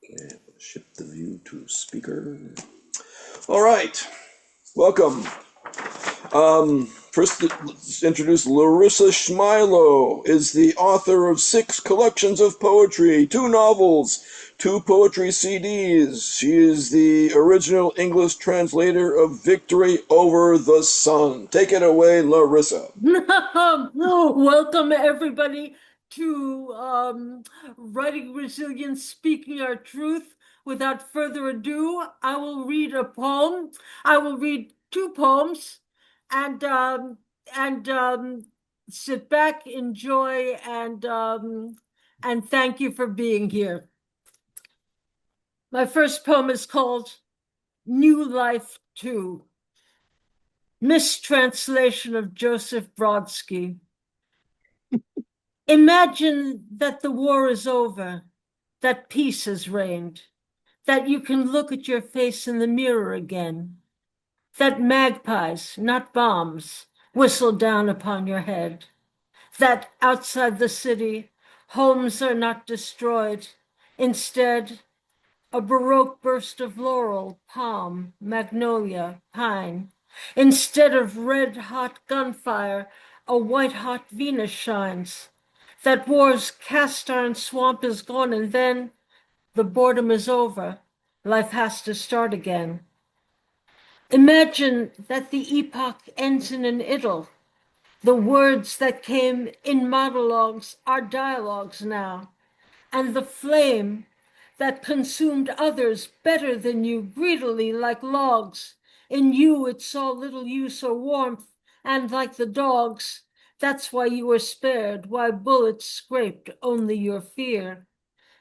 Okay, shift the view to speaker. All right, welcome. First, let's introduce Larissa Shmailo, is the author of 6 collections of poetry, 2 novels, 2 poetry CDs. She is the original English translator of Victory Over the Sun. Take it away, Larissa. Welcome, everybody, to Writing Resilience, Speaking Our Truth. Without further ado, I will read a poem. I will read 2 poems, and sit back, enjoy, and thank you for being here. My first poem is called New Life 2. Mistranslation of Joseph Brodsky. Imagine that the war is over, that peace has reigned, that you can look at your face in the mirror again, that magpies, not bombs, whistle down upon your head, that outside the city, homes are not destroyed. Instead, a Baroque burst of laurel, palm, magnolia, pine. Instead of red-hot gunfire, a white-hot Venus shines. That war's cast-iron swamp is gone, and then the boredom is over. Life has to start again. Imagine that the epoch ends in an idyll. The words that came in monologues are dialogues now, and the flame that consumed others better than you greedily like logs. In you it saw little use or warmth, and like the dogs, that's why you were spared, why bullets scraped only your fear.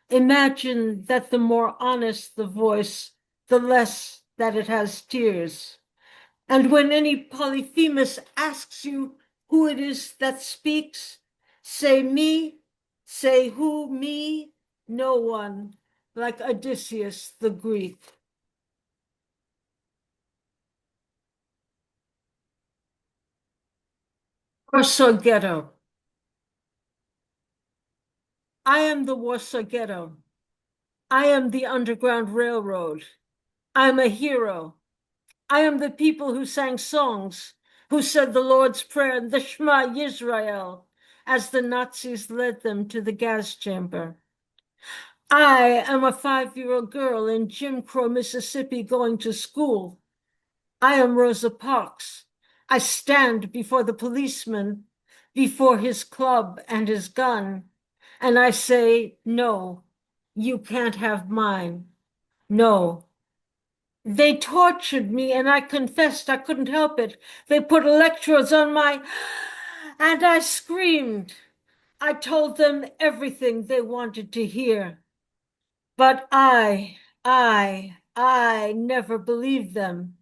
Imagine that the more honest the voice, the less that it has tears. And when any Polyphemus asks you who it is that speaks, say me, say who, me, no one, like Odysseus the Greek. Warsaw Ghetto. I am the Warsaw Ghetto. I am the Underground Railroad. I am a hero. I am the people who sang songs, who said the Lord's Prayer and the Shema Yisrael as the Nazis led them to the gas chamber. I am a 5-year-old girl in Jim Crow, Mississippi, going to school. I am Rosa Parks. I stand before the policeman, before his club and his gun, and I say, no, you can't have mine. No. They tortured me, and I confessed I couldn't help it. They put electrodes on my... and I screamed. I told them everything they wanted to hear. But I never believed them.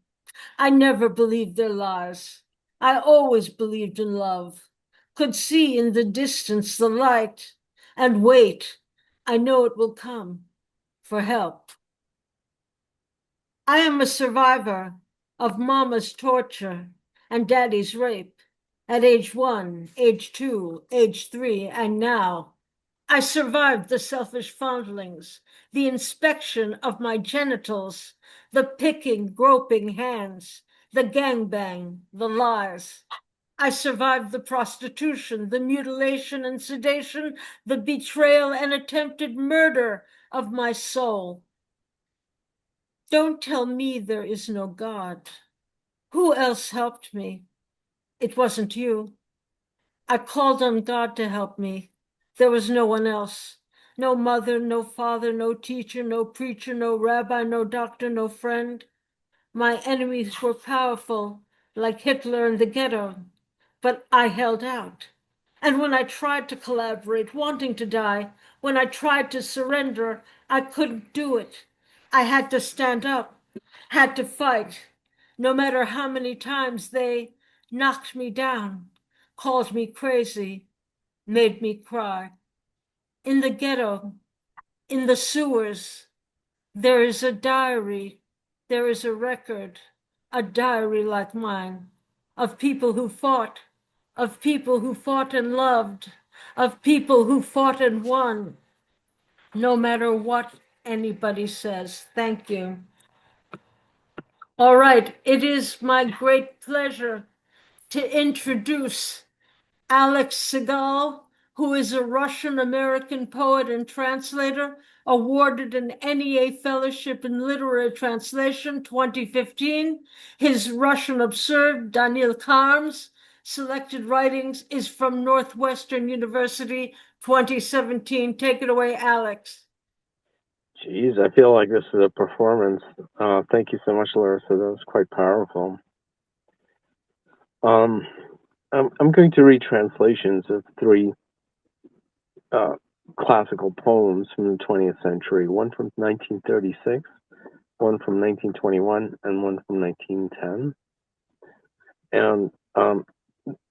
I never believed their lies. I always believed in love, could see in the distance the light, and wait. I know it will come for help. I am a survivor of mama's torture and daddy's rape at age 1, age 2, age 3, and now. I survived the selfish fondlings, the inspection of my genitals, the picking, groping hands, the gangbang, the lies. I survived the prostitution, the mutilation and sedation, the betrayal and attempted murder of my soul. Don't tell me there is no God. Who else helped me? It wasn't you. I called on God to help me. There was no one else. No mother, no father, no teacher, no preacher, no rabbi, no doctor, no friend. My enemies were powerful, like Hitler in the ghetto, but I held out. And when I tried to collaborate, wanting to die, when I tried to surrender, I couldn't do it. I had to stand up, had to fight, no matter how many times they knocked me down, called me crazy, made me cry. In the ghetto, in the sewers, there is a diary, there is a record, a diary like mine, of people who fought, of people who fought and loved, of people who fought and won. no matter what anybody says. Thank you. All right, it is my great pleasure to introduce Alex Cigale, who is a Russian-American poet and translator, awarded an NEA Fellowship in Literary Translation 2015. His Russian Observed, Daniil Karm's selected writings is from Northwestern University 2017. Take it away, Alex. Geez, I feel like this is a performance. Thank you so much, Larissa. That was quite powerful. I'm going to read translations of three classical poems from the 20th century, one from 1936, one from 1921, and one from 1910. And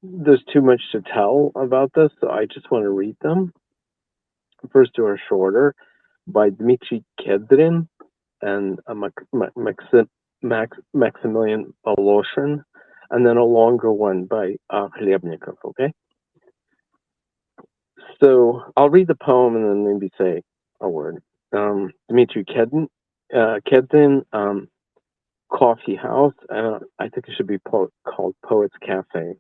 there's too much to tell about this, so I just want to read them. First two are shorter, by Dmitry Kedrin and Maximilian Voloshin, and then a longer one by Khlebnikov, okay? So I'll read the poem and then maybe say a word. Dmitry Kedrin, Coffee House. I think it should be called Poet's Cafe.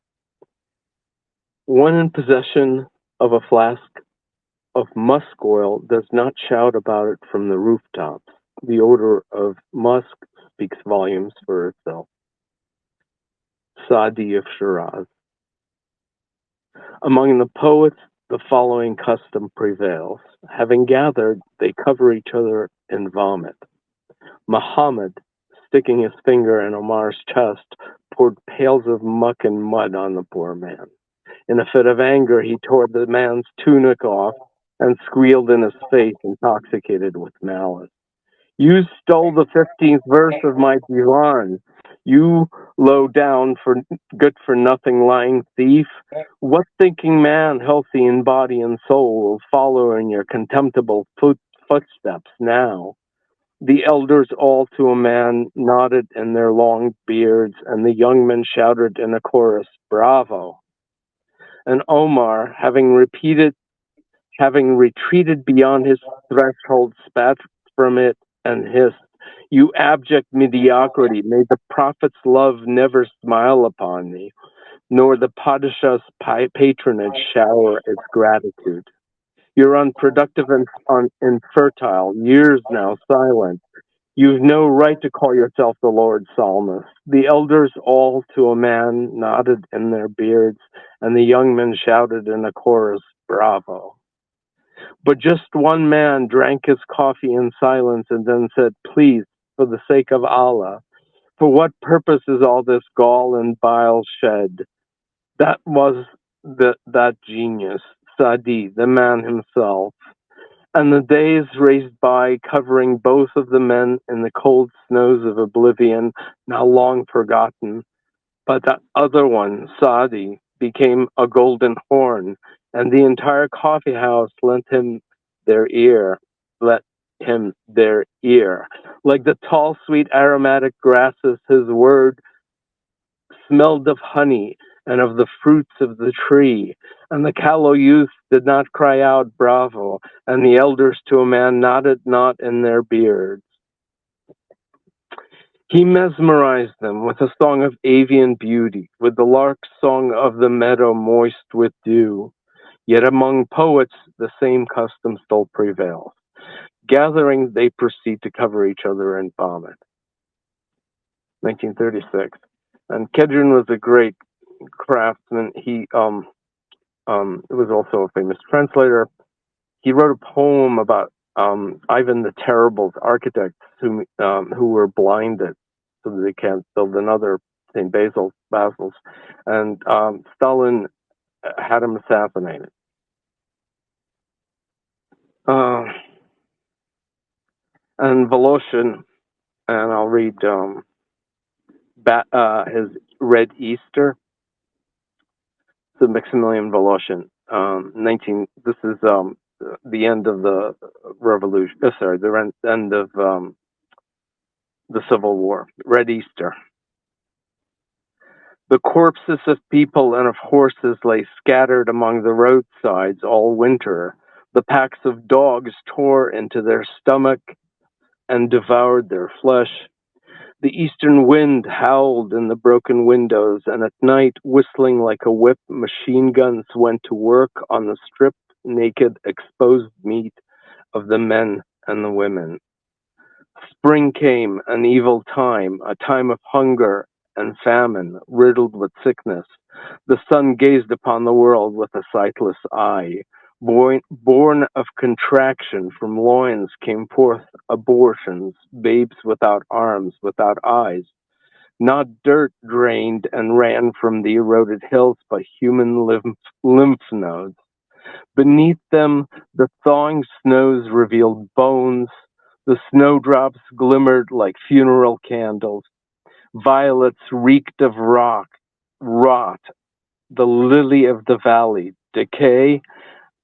One in possession of a flask of musk oil does not shout about it from the rooftops. The odor of musk speaks volumes for itself. Sadi of Shiraz. Among the poets, the following custom prevails. Having gathered, they cover each other in vomit. Muhammad, sticking his finger in Omar's chest, poured pails of muck and mud on the poor man. In a fit of anger, he tore the man's tunic off and squealed in his face, intoxicated with malice. You stole the 15th verse of my divan. You low down, for good-for-nothing lying thief. What thinking man, healthy in body and soul, will follow in your contemptible footsteps now? The elders all to a man nodded in their long beards, and the young men shouted in a chorus, "Bravo!" And Omar, having retreated beyond his threshold, spat from it and hissed, "You abject mediocrity, may the prophet's love never smile upon me, nor the Padishah's patronage shower its gratitude. You're unproductive and infertile, years now silent. You've no right to call yourself the Lord's psalmist." The elders all to a man nodded in their beards, and the young men shouted in a chorus, "Bravo!" But just one man drank his coffee in silence and then said, "Please, for the sake of Allah, for what purpose is all this gall and bile shed?" That was that genius, Sadi, the man himself. And the days raced by, covering both of the men in the cold snows of oblivion, now long forgotten. But that other one, Sadi, became a golden horn, and the entire coffee house lent him their ear. Like the tall, sweet, aromatic grasses, his word smelled of honey and of the fruits of the tree. And the callow youths did not cry out, "Bravo!" and the elders to a man nodded not in their beards. He mesmerized them with a song of avian beauty, with the lark's song of the meadow moist with dew. Yet among poets, the same custom still prevails. Gathering, they proceed to cover each other in vomit. 1936. And Kedrin was a great craftsman. He was also a famous translator. He wrote a poem about Ivan the Terrible's architects who were blinded so that they can't build another St. Basil's, and Stalin had him assassinated. And Voloshin, and I'll read his Red Easter. So Maximilian Voloshin, this is the end of the revolution. The end of the Civil War. Red Easter. The corpses of people and of horses lay scattered among the roadsides all winter, The packs of dogs tore into their stomach and devoured their flesh. The eastern wind howled in the broken windows, and at night, whistling like a whip, machine guns went to work on the stripped, naked, exposed meat of the men and the women. Spring came, an evil time, a time of hunger and famine, riddled with sickness. The sun gazed upon the world with a sightless eye. Born of contraction from loins came forth abortions, babes without arms, without eyes. Not dirt drained and ran from the eroded hills, but human lymph nodes. Beneath them, the thawing snows revealed bones. The snowdrops glimmered like funeral candles. Violets reeked of rot, the lily of the valley, decay,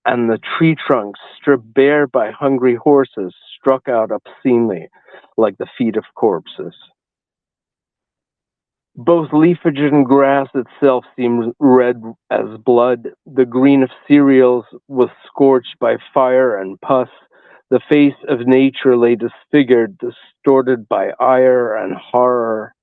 and the tree trunks, stripped bare by hungry horses, struck out obscenely like the feet of corpses. Both leafage and grass itself seemed red as blood. The green of cereals was scorched by fire and pus. The face of nature lay disfigured, distorted by ire and horror.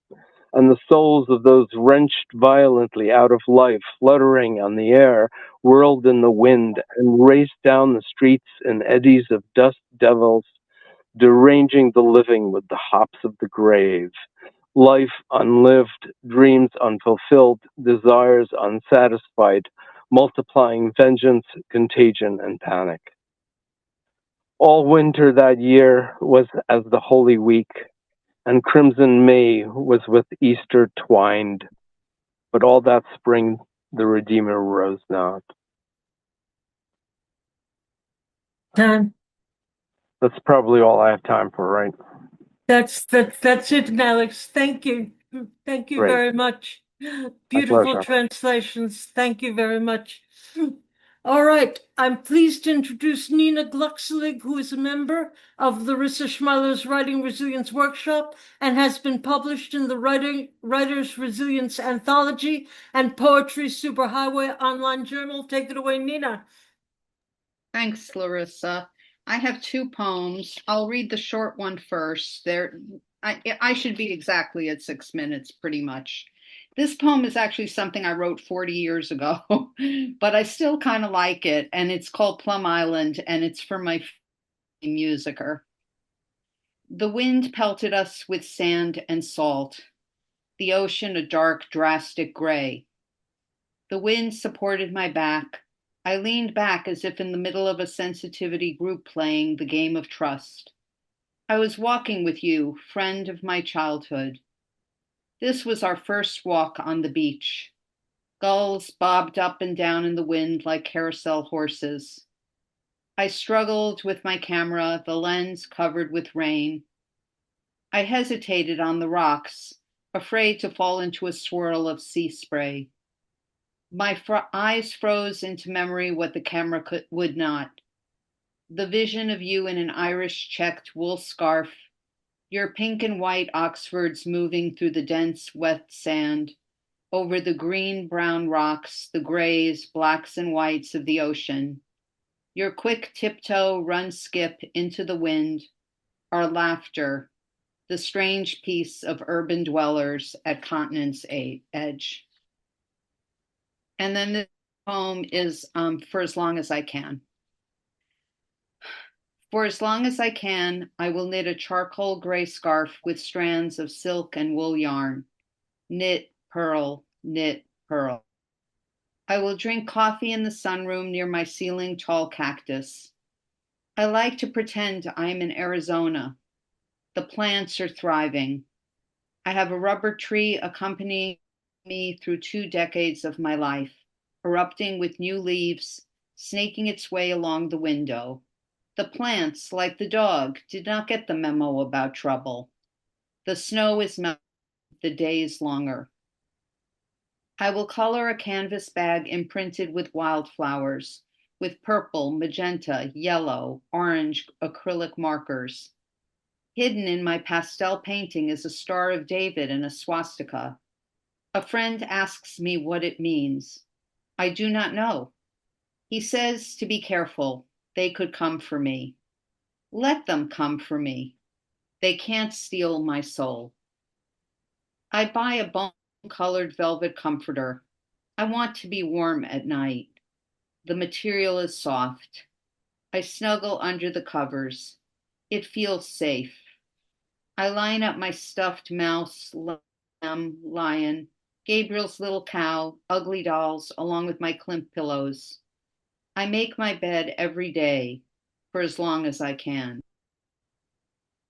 And the souls of those wrenched violently out of life, fluttering on the air, whirled in the wind, and raced down the streets in eddies of dust devils, deranging the living with the hops of the grave. Life unlived, dreams unfulfilled, desires unsatisfied, multiplying vengeance, contagion, and panic. All winter that year was as the Holy Week, and crimson May was with Easter twined. But all that spring the Redeemer rose not. Time. That's probably all I have time for, right? That's it, Alex. Thank you. Thank you Great. very much. My Beautiful pleasure. translations. Thank you very much. All right. I'm pleased to introduce Nina Glueckselig, who is a member of Larissa Shmailo's Writing Resilience Workshop and has been published in the Writers Resilience Anthology and Poetry Superhighway online journal. Take it away, Nina. Thanks, Larissa. I have two poems. I'll read the short one first. I should be exactly at 6 minutes, pretty much. This poem is actually something I wrote 40 years ago, but I still kind of like it. And it's called Plum Island, and it's for my musicer. The wind pelted us with sand and salt, the ocean a dark, drastic gray. The wind supported my back. I leaned back as if in the middle of a sensitivity group playing the game of trust. I was walking with you, friend of my childhood. This was our first walk on the beach. Gulls bobbed up and down in the wind like carousel horses. I struggled with my camera, the lens covered with rain. I hesitated on the rocks, afraid to fall into a swirl of sea spray. My eyes froze into memory what the camera would not. The vision of you in an Irish-checked wool scarf, your pink and white Oxfords moving through the dense, wet sand, over the green-brown rocks, the grays, blacks, and whites of the ocean. Your quick tiptoe run-skip into the wind, our laughter, the strange peace of urban dwellers at continent's edge. And then the poem is For As Long As I Can. For as long as I can, I will knit a charcoal gray scarf with strands of silk and wool yarn. Knit, purl, knit, purl. I will drink coffee in the sunroom near my ceiling tall cactus. I like to pretend I'm in Arizona. The plants are thriving. I have a rubber tree accompanying me through 2 decades of my life, erupting with new leaves, snaking its way along the window. The plants, like the dog, did not get the memo about trouble. The snow is melting, the day is longer. I will color a canvas bag imprinted with wildflowers, with purple, magenta, yellow, orange acrylic markers. Hidden in my pastel painting is a Star of David and a swastika. A friend asks me what it means. I do not know. He says to be careful. They could come for me. Let them come for me. They can't steal my soul. I buy a bone-colored velvet comforter. I want to be warm at night. The material is soft. I snuggle under the covers. It feels safe. I line up my stuffed mouse, lamb, lion, Gabriel's little cow, ugly dolls, along with my Klimt pillows. I make my bed every day for as long as I can.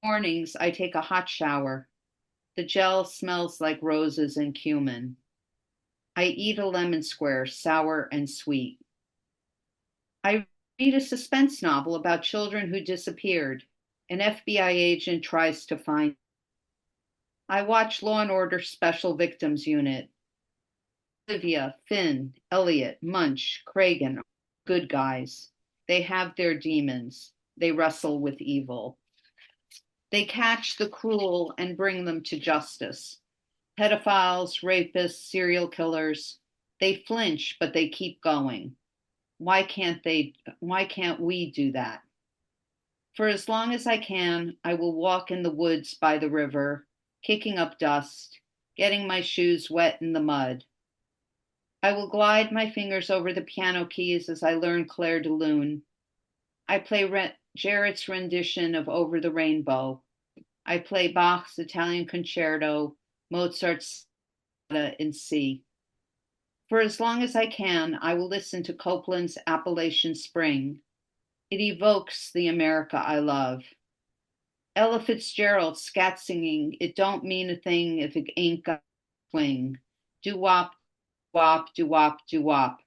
Mornings, I take a hot shower. The gel smells like roses and cumin. I eat a lemon square, sour and sweet. I read a suspense novel about children who disappeared. An FBI agent tries to find. I watch Law and Order Special Victims Unit. Olivia, Finn, Elliot, Munch, Kragen, good guys. They have their demons. They wrestle with evil. They catch the cruel and bring them to justice. Pedophiles, rapists, serial killers. They flinch, but they keep going. Why can't we do that? For as long as I can, I will walk in the woods by the river, kicking up dust, getting my shoes wet in the mud. I will glide my fingers over the piano keys as I learn Clair de Lune. I play Jarrett's rendition of Over the Rainbow. I play Bach's Italian Concerto, Mozart's Sonata in C. For as long as I can, I will listen to Copland's Appalachian Spring. It evokes the America I love. Ella Fitzgerald scat singing, it don't mean a thing if it ain't got a swing. Do-wop, wop, do-wop, do-wop.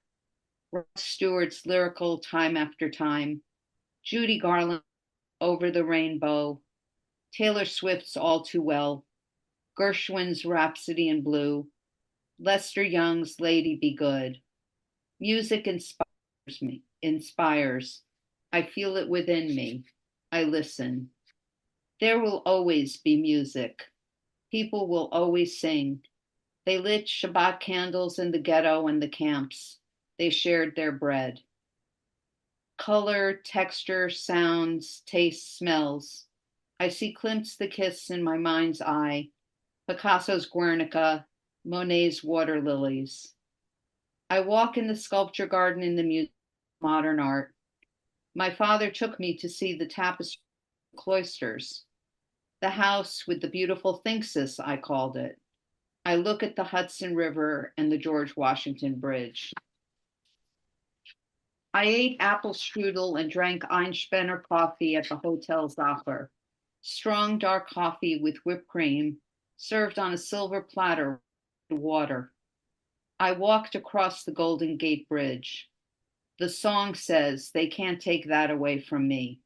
Rod Stewart's lyrical Time After Time. Judy Garland, Over the Rainbow. Taylor Swift's All Too Well. Gershwin's Rhapsody in Blue. Lester Young's Lady Be Good. Music inspires. I feel it within me. I listen. There will always be music. People will always sing. They lit Shabbat candles in the ghetto and the camps. They shared their bread. Color, texture, sounds, tastes, smells. I see Klimt's The Kiss in my mind's eye, Picasso's Guernica, Monet's Water Lilies. I walk in the sculpture garden in the Museum of Modern Art. My father took me to see the tapestry cloisters, the house with the beautiful Thinksis, I called it. I look at the Hudson River and the George Washington Bridge. I ate apple strudel and drank Einspänner coffee at the Hotel Zacher. Strong dark coffee with whipped cream, served on a silver platter with water. I walked across the Golden Gate Bridge. The song says, they can't take that away from me.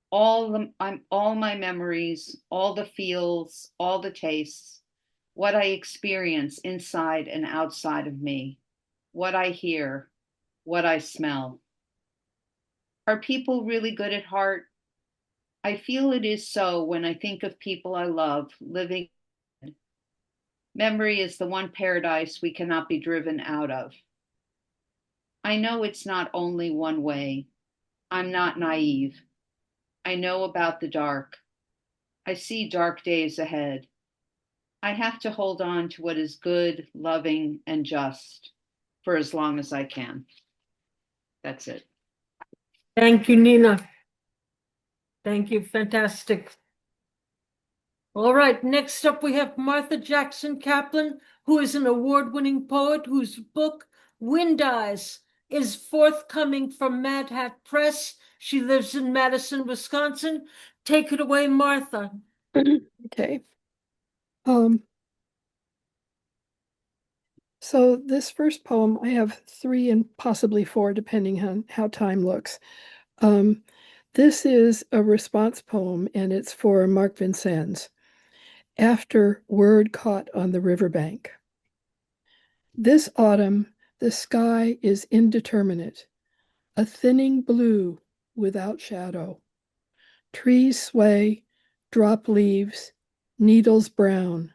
All my memories, all the feels, all the tastes, what I experience inside and outside of me, what I hear, what I smell. Are people really good at heart? I feel it is so when I think of people I love living. Memory is the one paradise we cannot be driven out of. I know it's not only one way. I'm not naive. I know about the dark. I see dark days ahead. I have to hold on to what is good, loving, and just for as long as I can. That's it. Thank you, Nina. Thank you. Fantastic. All right. Next up, we have Martha Jackson Kaplan, who is an award-winning poet whose book, Wind Eyes, is forthcoming from Mad Hat Press. She lives in Madison, Wisconsin. Take it away, Martha. Okay. So this first poem, I have 3 and possibly 4, depending on how time looks. This is a response poem, and it's for Mark Vincennes. After Word Caught on the Riverbank. This autumn, the sky is indeterminate, a thinning blue without shadow. Trees sway, drop leaves, needles brown.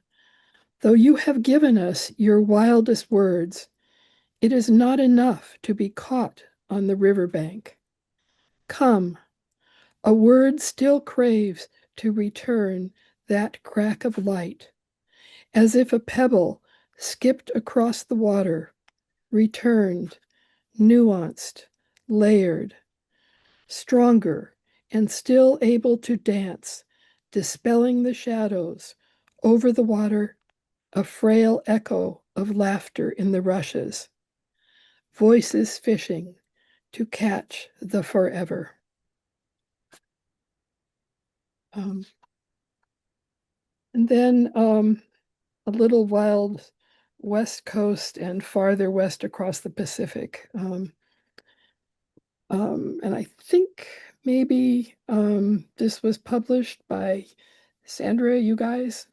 Though you have given us your wildest words, it is not enough to be caught on the riverbank. Come, a word still craves to return that crack of light, as if a pebble skipped across the water, returned, nuanced, layered, stronger, and still able to dance, dispelling the shadows over the water, a frail echo of laughter in the rushes, voices fishing to catch the forever. And then a little wild west coast and farther west across the Pacific. And I think maybe this was published by Sandra, you guys.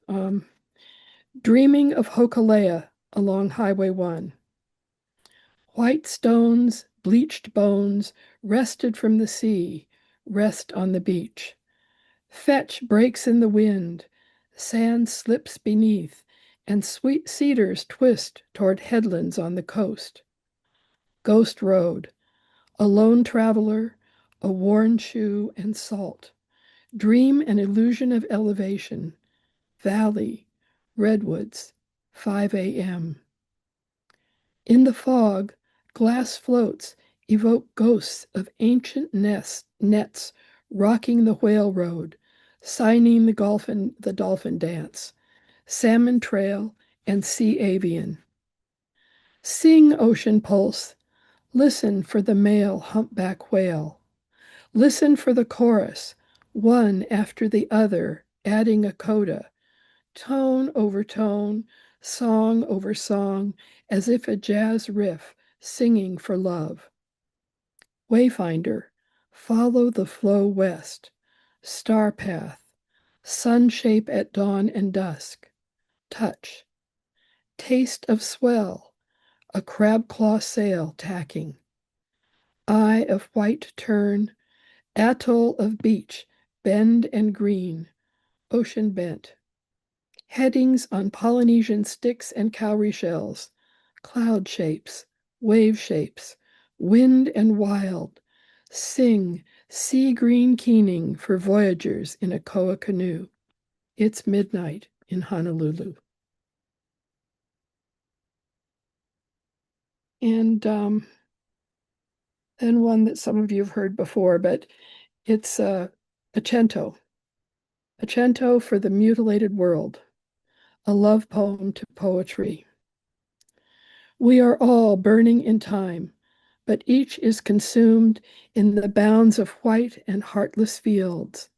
Dreaming of Hokulea along Highway 1. White stones, bleached bones, rested from the sea, rest on the beach. Fetch breaks in the wind, sand slips beneath, and sweet cedars twist toward headlands on the coast. Ghost Road, a lone traveler, a worn shoe and salt. Dream an illusion of elevation. Valley, redwoods, 5 a.m. In the fog, glass floats evoke ghosts of ancient nets rocking the whale road, signing the dolphin dance, salmon trail, and sea avian. Sing, ocean pulse. Listen for the male humpback whale. Listen for the chorus, one after the other, adding a coda, tone over tone, song over song, as if a jazz riff singing for love. Wayfinder, follow the flow west. Star path, sun shape at dawn and dusk. Touch, taste of swell, a crab claw sail tacking. Eye of white tern, atoll of beach, bend and green, ocean bent. Headings on Polynesian sticks and cowrie shells, cloud shapes, wave shapes, wind and wild. Sing sea green keening for voyagers in a koa canoe. It's midnight in Honolulu. And then one that some of you have heard before, but it's a cento for the mutilated world, a love poem to poetry. We are all burning in time, but each is consumed in the bounds of white and heartless fields,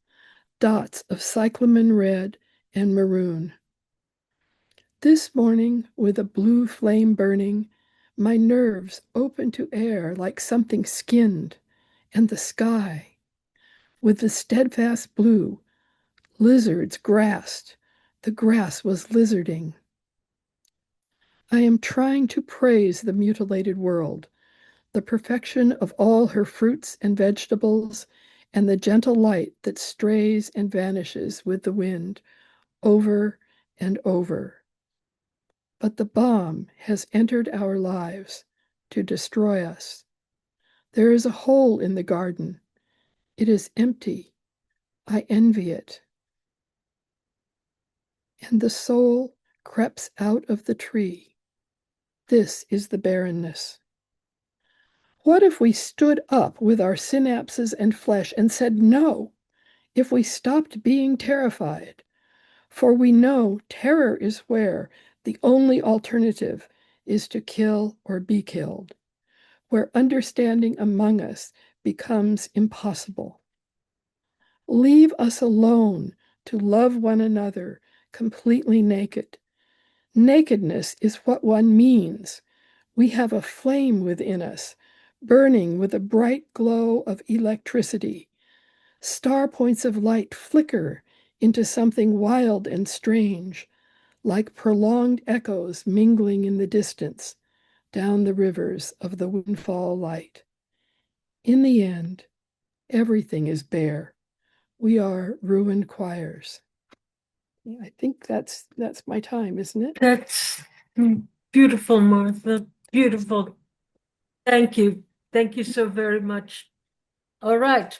dots of cyclamen red and maroon. This morning, with a blue flame burning, my nerves open to air like something skinned, and the sky, with the steadfast blue, lizards grassed, the grass was lizarding. I am trying to praise the mutilated world, the perfection of all her fruits and vegetables, and the gentle light that strays and vanishes with the wind, over and over. But the bomb has entered our lives to destroy us. There is a hole in the garden. It is empty. I envy it. And the soul creeps out of the tree. This is the barrenness. What if we stood up with our synapses and flesh and said no? If we stopped being terrified? For we know terror is where the only alternative is to kill or be killed, where understanding among us becomes impossible. Leave us alone to love one another completely naked. Nakedness is what one means. We have a flame within us, burning with a bright glow of electricity. Star points of light flicker into something wild and strange, like prolonged echoes mingling in the distance, down the rivers of the windfall light. In the end, everything is bare. We are ruined choirs. I think that's my time, isn't it? That's beautiful, Martha. Beautiful. Thank you. Thank you so very much. All right.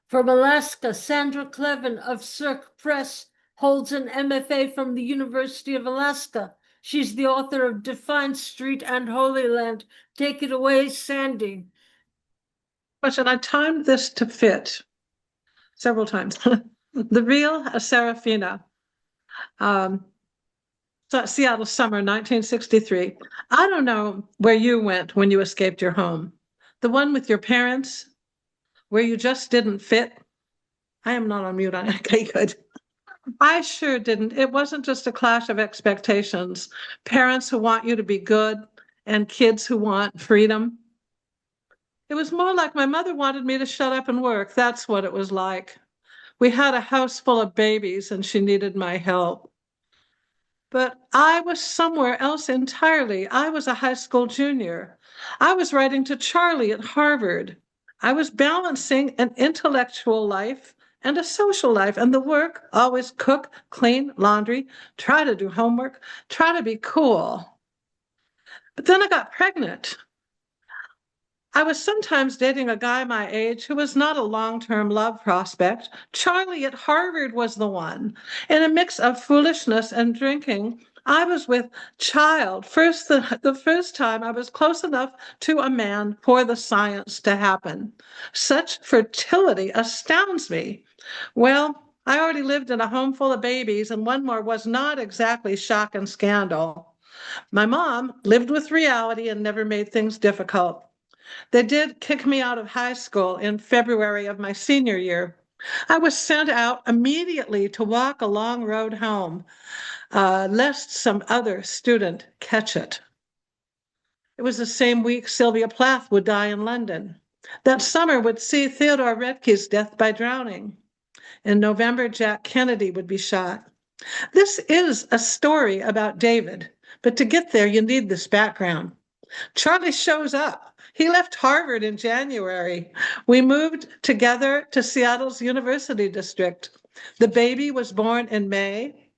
From Alaska, Sandra Kleven of Cirque Press holds an MFA from the University of Alaska. She's the author of Defiance Street and Holy Land. Take it away, Sandy. Question. I timed this to fit several times. The real Serafina. Seattle summer 1963. I don't know where you went when you escaped your home. The one with your parents, where you just didn't fit. I am not on mute. Okay, good. I sure didn't. It wasn't just a clash of expectations. Parents who want you to be good and kids who want freedom. It was more like my mother wanted me to shut up and work. That's what it was like. We had a house full of babies and she needed my help. But I was somewhere else entirely. I was a high school junior. I was writing to Charlie at Harvard. I was balancing an intellectual life and a social life, and the work, always cook, clean, laundry, try to do homework, try to be cool. But then I got pregnant. I was sometimes dating a guy my age who was not a long-term love prospect. Charlie at Harvard was the one. In a mix of foolishness and drinking, I was with child. The first time I was close enough to a man for the science to happen. Such fertility astounds me. Well, I already lived in a home full of babies, and one more was not exactly shock and scandal. My mom lived with reality and never made things difficult. They did kick me out of high school in February of my senior year. I was sent out immediately to walk a long road home, lest some other student catch it. It was the same week Sylvia Plath would die in London. That summer would see Theodore Roethke's death by drowning. In November, Jack Kennedy would be shot. This is a story about David, but to get there, you need this background. Charlie shows up. He left Harvard in January. We moved together to Seattle's University District. The baby was born in May.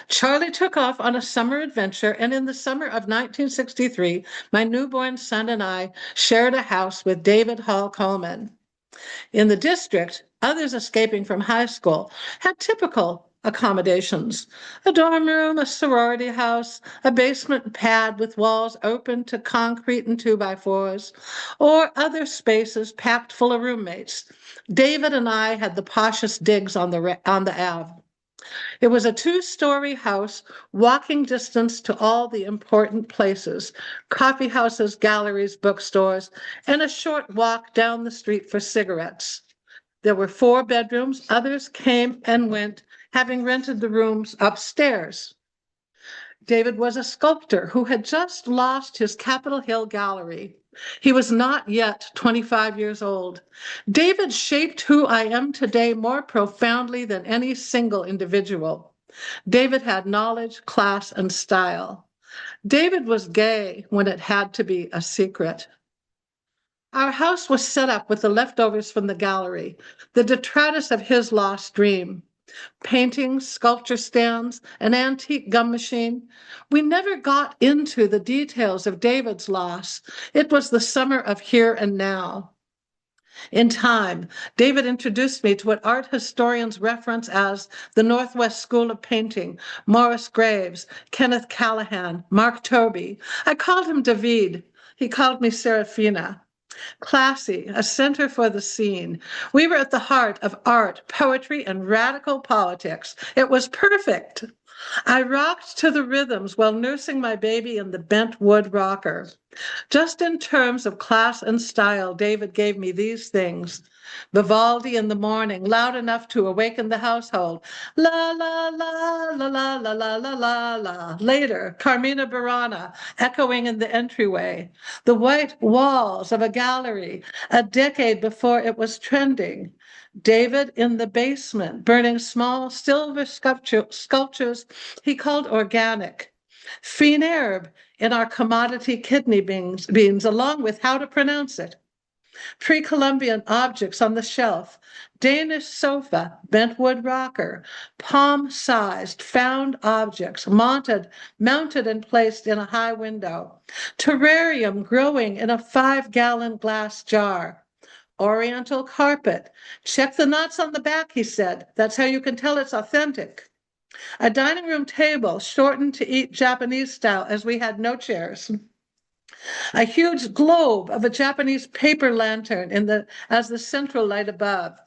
Charlie took off on a summer adventure, and in the summer of 1963, my newborn son and I shared a house with David Hall Coleman. In the district, others escaping from high school had typical accommodations: a dorm room, a sorority house, a basement pad with walls open to concrete and 2x4s, or other spaces packed full of roommates. David and I had the poshest digs on the Ave. It was a 2-story house, walking distance to all the important places: coffee houses, galleries, bookstores, and a short walk down the street for cigarettes. There were 4 bedrooms. Others came and went, having rented the rooms upstairs. David was a sculptor who had just lost his Capitol Hill gallery. He was not yet 25 years old. David shaped who I am today more profoundly than any single individual. David had knowledge, class, and style. David was gay when it had to be a secret. Our house was set up with the leftovers from the gallery, the detritus of his lost dream. Paintings, sculpture stands, an antique gum machine. We never got into the details of David's loss. It was the summer of here and now. In time, David introduced me to what art historians reference as the Northwest School of Painting: Morris Graves, Kenneth Callahan, Mark Tobey. I called him David. He called me Serafina. Classy, a center for the scene. We were at the heart of art, poetry, and radical politics. It was perfect. I rocked to the rhythms while nursing my baby in the bent wood rocker. Just in terms of class and style, David gave me these things: Vivaldi in the morning, loud enough to awaken the household. La, la, la, la, la, la, la, la, la, la. Later, Carmina Burana, echoing in the entryway. The white walls of a gallery, a decade before it was trending. David in the basement, burning small silver sculptures he called organic. Fine herb in our commodity kidney beans, along with how to pronounce it. Pre-Columbian objects on the shelf: Danish sofa, bent wood rocker, palm-sized found objects mounted and placed in a high window. Terrarium growing in a 5-gallon glass jar. Oriental carpet. Check the knots on the back, he said. That's how you can tell it's authentic. A dining room table shortened to eat Japanese style, as we had no chairs. A huge globe of a Japanese paper lantern as the central light above.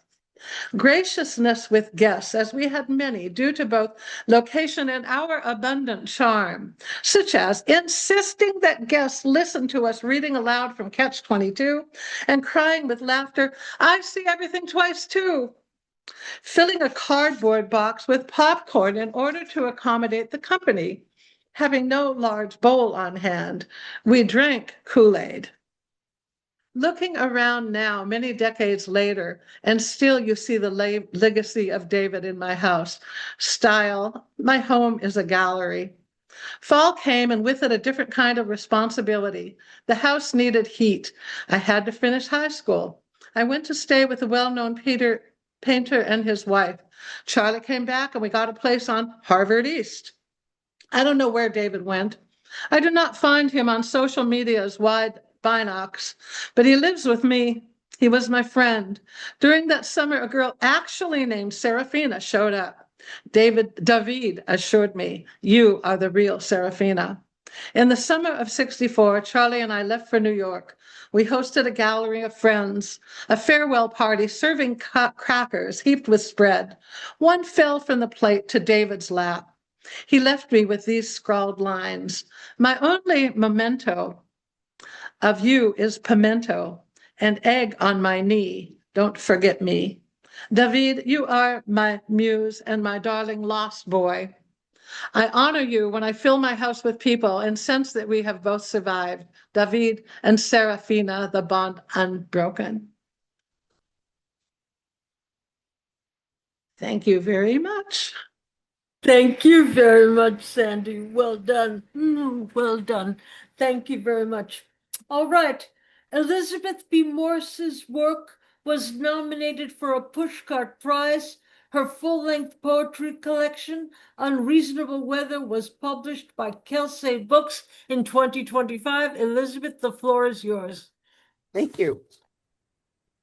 Graciousness with guests, as we had many, due to both location and our abundant charm, such as insisting that guests listen to us reading aloud from Catch-22 and crying with laughter, "I see everything twice too," filling a cardboard box with popcorn in order to accommodate the company. Having no large bowl on hand, we drank Kool-Aid. Looking around now, many decades later, and still you see the legacy of David in my house. Style, my home is a gallery. Fall came, and with it a different kind of responsibility. The house needed heat. I had to finish high school. I went to stay with a well-known painter and his wife. Charlie came back, and we got a place on Harvard East. I don't know where David went. I do not find him on social media's wide binocs, but he lives with me. He was my friend. During that summer, a girl actually named Serafina showed up. David assured me, "You are the real Serafina." In the summer of '64, Charlie and I left for New York. We hosted a gallery of friends, a farewell party serving crackers heaped with spread. One fell from the plate to David's lap. He left me with these scrawled lines: "My only memento of you is pimento, and egg on my knee. Don't forget me. David, you are my muse and my darling lost boy. I honor you when I fill my house with people and sense that we have both survived. David and Serafina, the bond unbroken." Thank you very much. Thank you very much, Sandy. Well done. Well done. Thank you very much. All right. Elisabeth B. Morse's work was nominated for a Pushcart Prize. Her full-length poetry collection, Unreasonable Weather, was published by Kelsey Books in 2025. Elisabeth, the floor is yours. Thank you.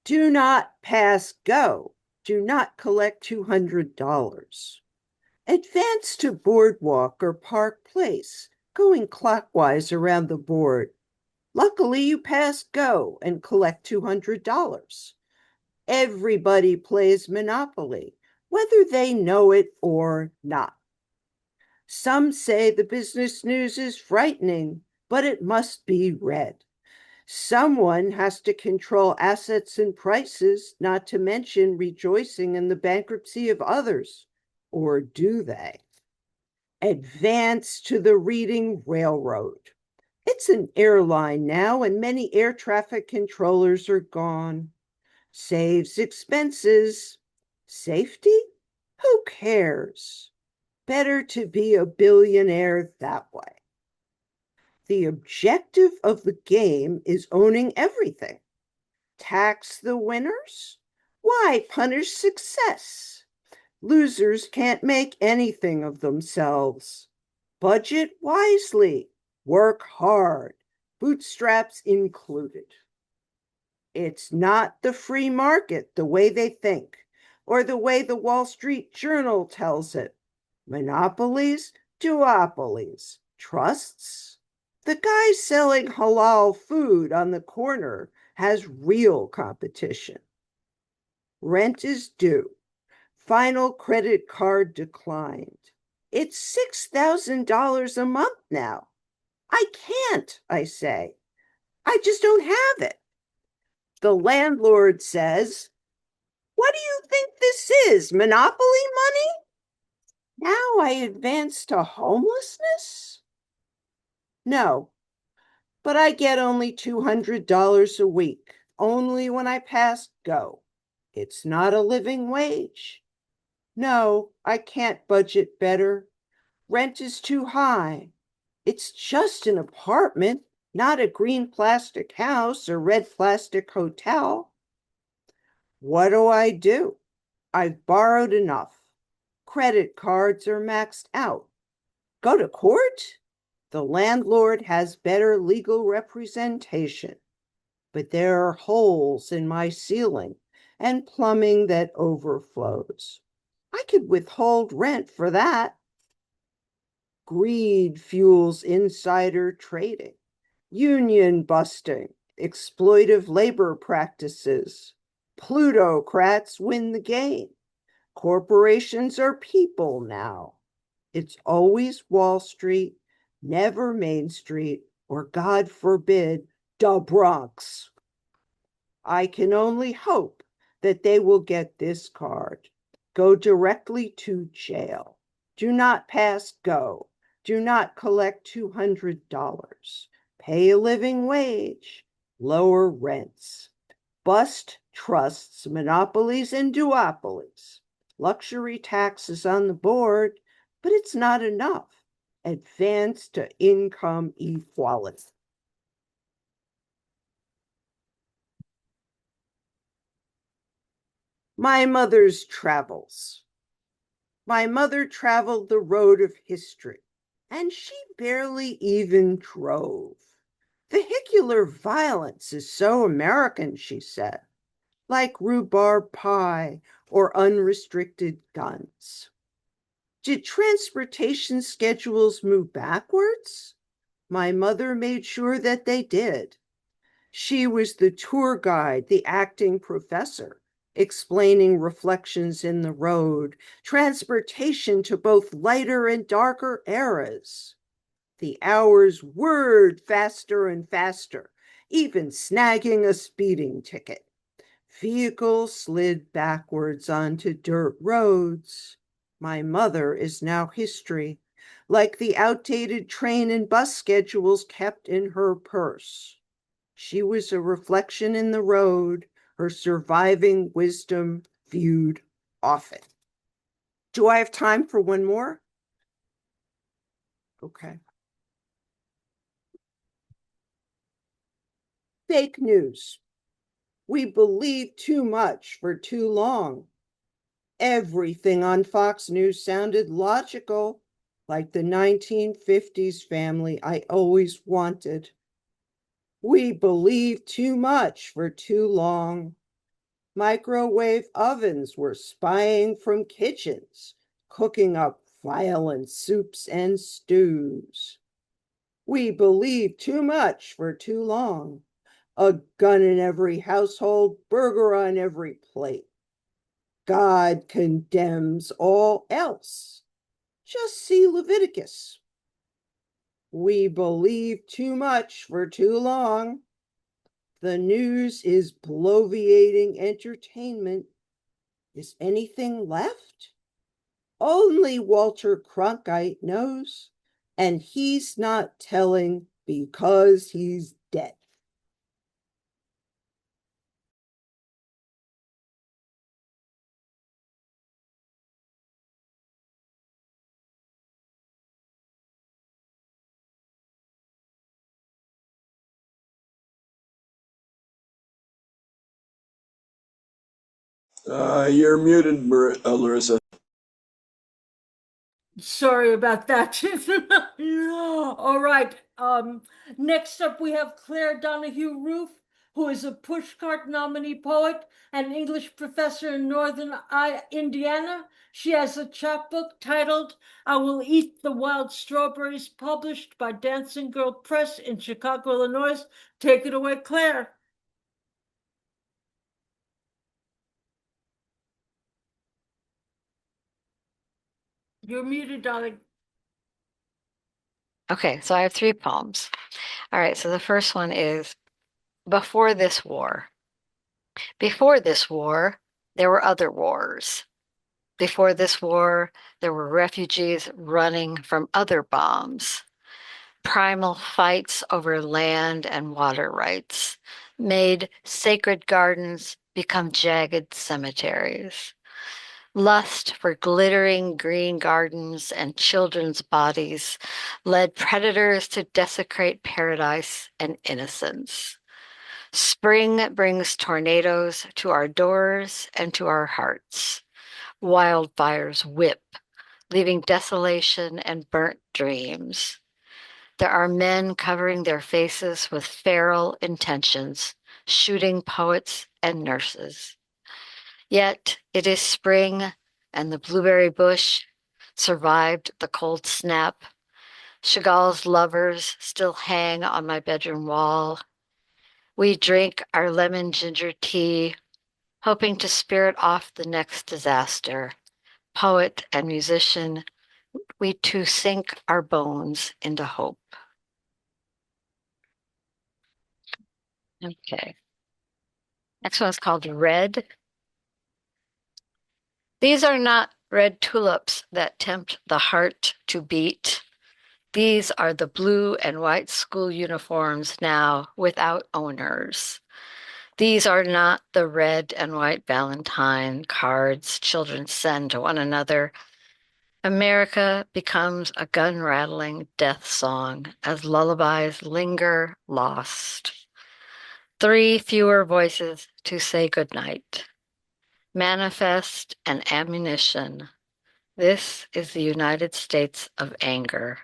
Do not pass go. Do not collect $200. Advance to Boardwalk or Park Place, going clockwise around the board. Luckily, you pass go and collect $200. Everybody plays Monopoly, whether they know it or not. Some say the business news is frightening, but it must be read. Someone has to control assets and prices, not to mention rejoicing in the bankruptcy of others. Or do they? Advance to the Reading Railroad. It's an airline now, and many air traffic controllers are gone. Saves expenses. Safety? Who cares? Better to be a billionaire that way. The objective of the game is owning everything. Tax the winners? Why punish success? Losers can't make anything of themselves. Budget wisely. Work hard. Bootstraps included. It's not the free market the way they think, or the way the Wall Street Journal tells it. Monopolies, duopolies, trusts. The guy selling halal food on the corner has real competition. Rent is due. Final credit card declined. It's $6,000 a month now. I can't, I say. I just don't have it. The landlord says, "What do you think this is, Monopoly money?" Now I advance to homelessness? No, but I get only $200 a week, only when I pass go. It's not a living wage. No, I can't budget better. Rent is too high. It's just an apartment, not a green plastic house or red plastic hotel. What do? I've borrowed enough. Credit cards are maxed out. Go to court? The landlord has better legal representation. but there are holes in my ceiling and plumbing that overflows. I could withhold rent for that. Greed fuels insider trading, union busting, exploitive labor practices. Plutocrats win the game. Corporations are people now. It's always Wall Street, never Main Street, or God forbid, the Bronx. I can only hope that they will get this card. Go directly to jail. Do not pass go. Do not collect $200. Pay a living wage. Lower rents. Bust trusts, monopolies, and duopolies. Luxury taxes on the board, but it's not enough. Advance to income equality. My mother's travels. My mother traveled the road of history, and she barely even drove. Vehicular violence is so American, she said, like rhubarb pie or unrestricted guns. Did transportation schedules move backwards? My mother made sure that they did. She was the tour guide, the acting professor, explaining reflections in the road, transportation to both lighter and darker eras. The hours whirred faster and faster, even snagging a speeding ticket. Vehicles slid backwards onto dirt roads. My mother is now history, like the outdated train and bus schedules kept in her purse. She was a reflection in the road, her surviving wisdom viewed often. Do I have time for one more? Okay. Fake news. We believed too much for too long. Everything on Fox News sounded logical, like the 1950s family I always wanted. We believed too much for too long. Microwave ovens were spying from kitchens, cooking up violent soups and stews. We believed too much for too long. A gun in every household, burger on every plate. God condemns all else. Just see Leviticus. We believe too much for too long. The news is bloviating entertainment. Is anything left? Only Walter Cronkite knows, and he's not telling because he's dead. You're muted, Larissa. Sorry about that. All right. Next up, we have Claire Donahue Roof, who is a pushcart nominee poet and English professor in Northern Indiana. She has a chapbook titled I Will Eat the Wild Strawberries, published by Dancing Girl Press in Chicago, Illinois. Take it away, Claire. You're muted, darling. Okay, so I have 3 poems. All right, so the first one is Before This War. Before this war, there were other wars. Before this war, there were refugees running from other bombs. Primal fights over land and water rights made sacred gardens become jagged cemeteries. Lust for glittering green gardens and children's bodies led predators to desecrate paradise and innocence. Spring brings tornadoes to our doors and to our hearts. Wildfires whip, leaving desolation and burnt dreams. There are men covering their faces with feral intentions shooting poets and nurses. Yet it is spring, and the blueberry bush survived the cold snap. Chagall's lovers still hang on my bedroom wall. We drink our lemon ginger tea, hoping to spirit off the next disaster. Poet and musician, we too sink our bones into hope. Okay. Next one is called Red. These are not red tulips that tempt the heart to beat. These are the blue and white school uniforms now without owners. These are not the red and white Valentine cards children send to one another. America becomes a gun-rattling death song as lullabies linger lost. 3 fewer voices to say goodnight. Manifest and ammunition. This is the United States of anger.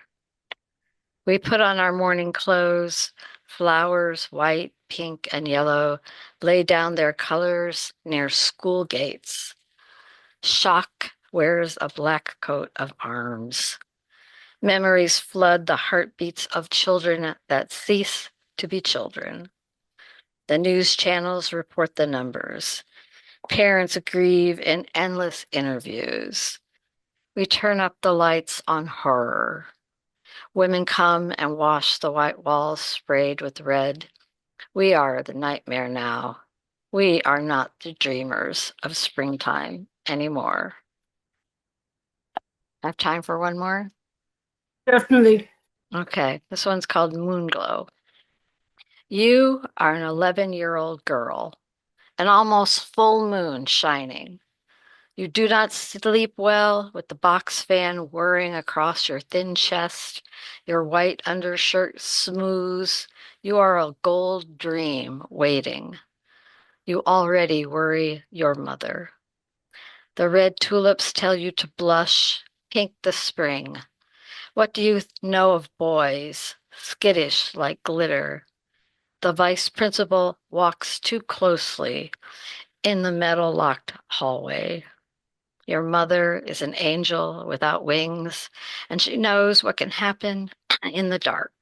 We put on our morning clothes, flowers, white, pink, and yellow, lay down their colors near school gates. Shock wears a black coat of arms. Memories flood the heartbeats of children that cease to be children. The news channels report the numbers. Parents grieve in endless interviews. We turn up the lights on horror. Women come and wash the white walls sprayed with red. We are the nightmare now. We are not the dreamers of springtime anymore. I have time for one more? Definitely. Okay, this one's called Moonglow. You are an 11-year-old girl, an almost full moon shining. You do not sleep well with the box fan whirring across your thin chest, your white undershirt smooths. You are a gold dream waiting. You already worry your mother. The red tulips tell you to blush, pink the spring. What do you know of boys, skittish like glitter? The vice principal walks too closely in the metal-locked hallway. Your mother is an angel without wings, and she knows what can happen in the dark.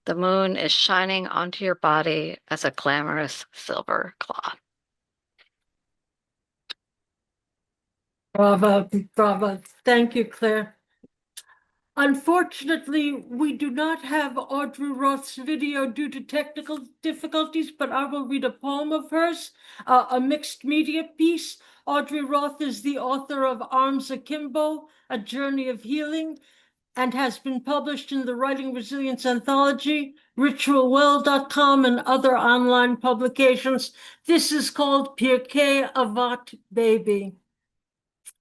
The moon is shining onto your body as a glamorous silver claw. Bravo, bravo. Thank you, Claire. Unfortunately, we do not have Audrey Roth's video due to technical difficulties, but I will read a poem of hers, a mixed media piece. Audrey Roth is the author of Arms Akimbo, A Journey of Healing, and has been published in the Writing Resilience Anthology, ritualwell.com, and other online publications. This is called Pirkei Avat Baby.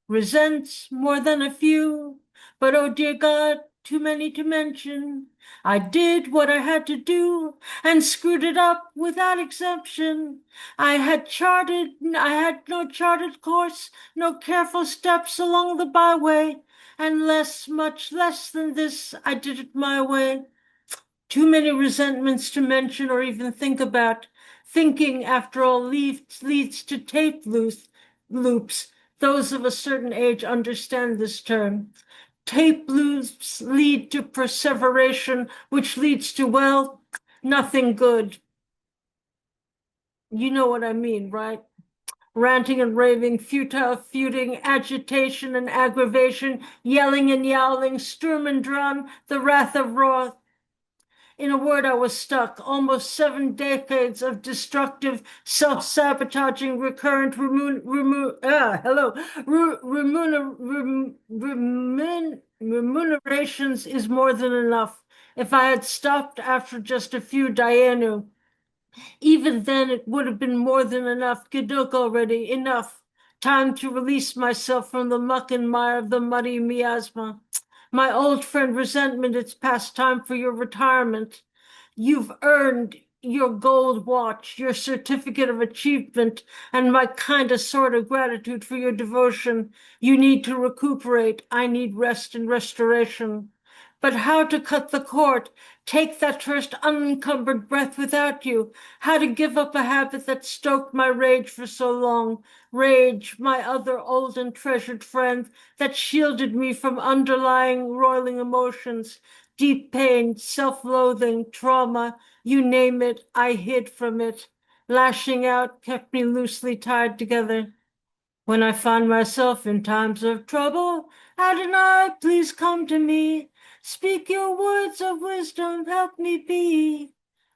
Resents more than a few, but oh dear God, too many to mention. I did what I had to do and screwed it up without exemption. I had no charted course, no careful steps along the byway, and much less than this, I did it my way. Too many resentments to mention or even think about. Thinking, after all, leads to tape loops. Those of a certain age understand this term. Tape loops lead to perseveration, which leads to, well, nothing good. You know what I mean, right? Ranting and raving, futile feuding, agitation and aggravation, yelling and yowling, Sturm und Drang, the wrath of Roth. In a word, I was stuck. Almost 7 decades of destructive, self-sabotaging, recurrent remunerations is more than enough. If I had stopped after just a few Dayenu, even then it would have been more than enough. Geduk already, enough. Time to release myself from the muck and mire of the muddy miasma. My old friend resentment, it's past time for your retirement. You've earned your gold watch, your certificate of achievement, and my kind of sort of gratitude for your devotion. You need to recuperate. I need rest and restoration. but how to cut the cord, take that first unencumbered breath without you, how to give up a habit that stoked my rage for so long, rage, my other old and treasured friend, that shielded me from underlying roiling emotions, deep pain, self-loathing, trauma, you name it, I hid from it. Lashing out kept me loosely tied together. When I find myself in times of trouble, Adonai, please come to me. Speak your words of wisdom, help me be.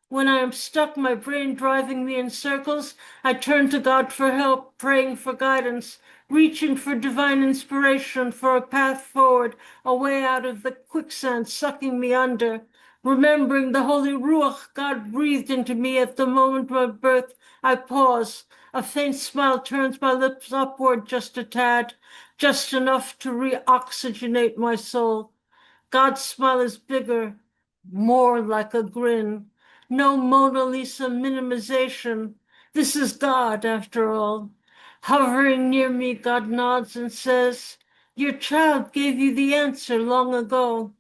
When I am stuck, my brain driving me in circles, I turn to God for help, praying for guidance, reaching for divine inspiration, for a path forward, a way out of the quicksand sucking me under. Remembering the holy Ruach God breathed into me at the moment of my birth, I pause. A faint smile turns my lips upward just a tad, just enough to reoxygenate my soul. God's smile is bigger, more like a grin. No Mona Lisa minimization. This is God, after all. Hovering near me, God nods and says, your child gave you the answer long ago.